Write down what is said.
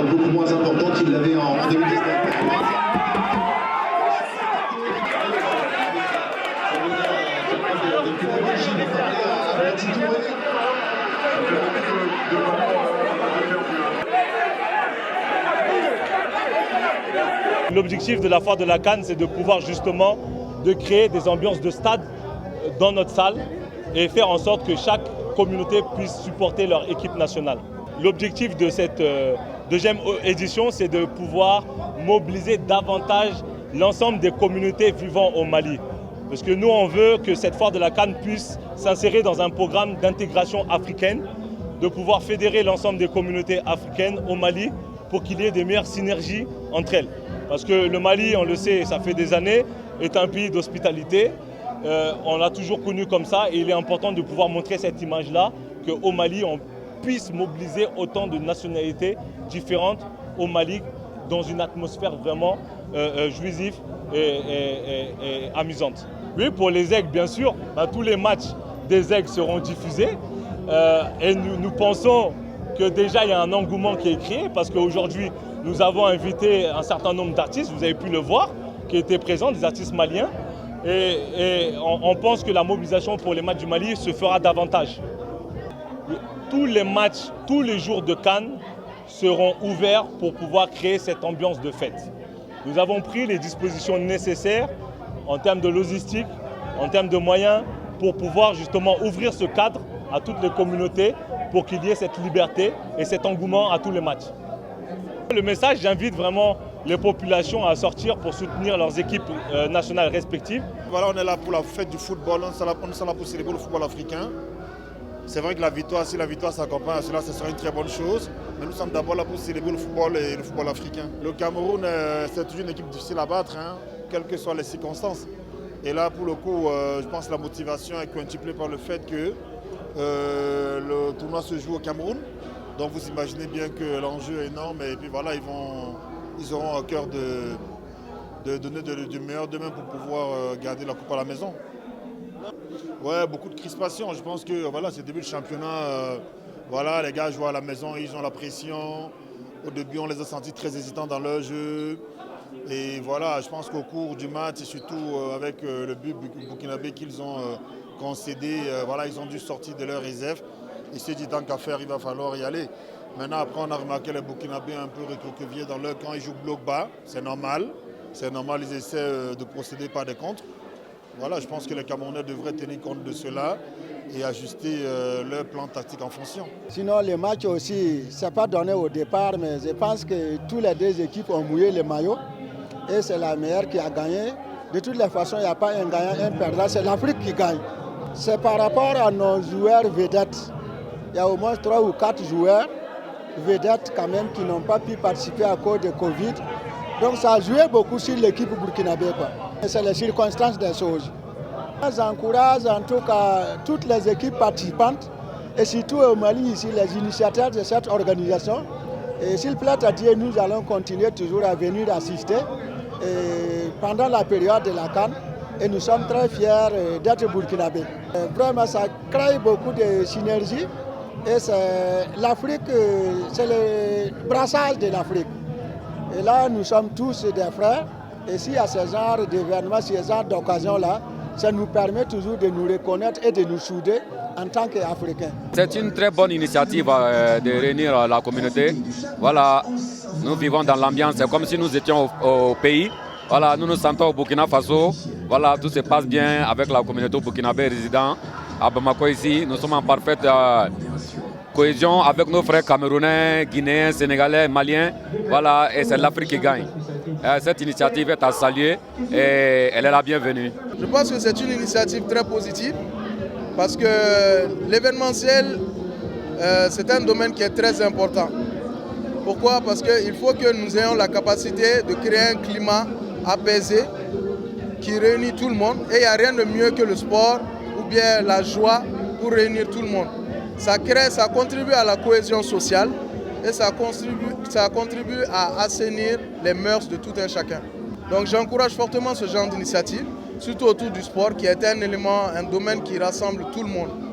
beaucoup moins important qu'il l'avait en 2019. L'objectif de la foire de la CAN, c'est de pouvoir justement de créer des ambiances de stade dans notre salle et faire en sorte que chaque communauté puisse supporter leur équipe nationale. L'objectif de cette deuxième édition, c'est de pouvoir mobiliser davantage l'ensemble des communautés vivant au Mali. Parce que nous, on veut que cette foire de la CAN puisse s'insérer dans un programme d'intégration africaine, de pouvoir fédérer l'ensemble des communautés africaines au Mali pour qu'il y ait des meilleures synergies entre elles. Parce que le Mali, on le sait, ça fait des années, est un pays d'hospitalité. On l'a toujours connu comme ça et il est important de pouvoir montrer cette image-là, qu'au Mali, on puisse mobiliser autant de nationalités différentes au Mali dans une atmosphère vraiment jouissive et amusante. Oui, pour les aigles, bien sûr, tous les matchs des aigles seront diffusés et nous pensons que déjà il y a un engouement qui est créé parce qu'aujourd'hui nous avons invité un certain nombre d'artistes, vous avez pu le voir, qui étaient présents, des artistes maliens et on pense que la mobilisation pour les matchs du Mali se fera davantage. Tous les matchs, tous les jours de Cannes seront ouverts pour pouvoir créer cette ambiance de fête. Nous avons pris les dispositions nécessaires en termes de logistique, en termes de moyens, pour pouvoir justement ouvrir ce cadre à toutes les communautés pour qu'il y ait cette liberté et cet engouement à tous les matchs. Le message, j'invite vraiment les populations à sortir pour soutenir leurs équipes nationales respectives. Voilà, on est là pour la fête du football, on est là pour célébrer le football africain. C'est vrai que la victoire, si la victoire s'accompagne à cela, ce sera une très bonne chose. Mais nous sommes d'abord là pour célébrer le football et le football africain. Le Cameroun, c'est toujours une équipe difficile à battre, quelles que soient les circonstances. Et là, pour le coup, je pense que la motivation est quintuplée par le fait que le tournoi se joue au Cameroun. Donc vous imaginez bien que l'enjeu est énorme. Et puis voilà, ils auront à cœur de donner du meilleur d'eux-mêmes pour pouvoir garder la coupe à la maison. Ouais, beaucoup de crispation. Je pense que voilà, c'est le début du championnat. Voilà, les gars jouent à la maison, ils ont la pression. Au début, on les a sentis très hésitants dans leur jeu. Et voilà, je pense qu'au cours du match, et surtout avec le but burkinabé qu'ils ont concédé, voilà, ils ont dû sortir de leur réserve. Et s'est dit tant qu'à faire, il va falloir y aller. Maintenant, après, on a remarqué les Burkinabés un peu recroquevillés dans leur camp. Ils jouent bloc bas, c'est normal. C'est normal, ils essaient de procéder par des contres. Voilà, je pense que les Camerounais devraient tenir compte de cela et ajuster leur plan tactique en fonction. Sinon, les matchs aussi, ce n'est pas donné au départ, mais je pense que tous les deux équipes ont mouillé les maillots et c'est la meilleure qui a gagné. De toutes les façons, il n'y a pas un gagnant, un perdant, c'est l'Afrique qui gagne. C'est par rapport à nos joueurs vedettes. Il y a au moins 3 ou 4 joueurs vedettes quand même qui n'ont pas pu participer à cause de Covid. Donc ça a joué beaucoup sur l'équipe burkinabé. C'est les circonstances des choses. J'encourage en tout cas toutes les équipes participantes et surtout au Mali ici, les initiateurs de cette organisation. Et s'il plaît à Dieu, nous allons continuer toujours à venir assister pendant la période de la CAN. Et nous sommes très fiers d'être burkinabés. Vraiment, ça crée beaucoup de synergie. Et c'est l'Afrique, c'est le brassage de l'Afrique. Et là, nous sommes tous des frères. Et s'il y a ce genre d'événements, ce genre d'occasions-là, ça nous permet toujours de nous reconnaître et de nous souder en tant qu'Africains. C'est une très bonne initiative de réunir la communauté. Voilà, nous vivons dans l'ambiance, c'est comme si nous étions au pays. Voilà, nous nous sentons au Burkina Faso. Voilà, tout se passe bien avec la communauté burkinabé résident à Bamako ici. Nous sommes en parfaite cohésion avec nos frères camerounais, guinéens, sénégalais, maliens. Voilà, et c'est l'Afrique qui gagne. Cette initiative est à saluer et elle est la bienvenue. Je pense que c'est une initiative très positive parce que l'événementiel, c'est un domaine qui est très important. Pourquoi? Parce qu'il faut que nous ayons la capacité de créer un climat apaisé qui réunit tout le monde. Et il n'y a rien de mieux que le sport ou bien la joie pour réunir tout le monde. Ça contribue à la cohésion sociale et ça contribue à assainir les mœurs de tout un chacun. Donc j'encourage fortement ce genre d'initiative, surtout autour du sport qui est un élément, un domaine qui rassemble tout le monde.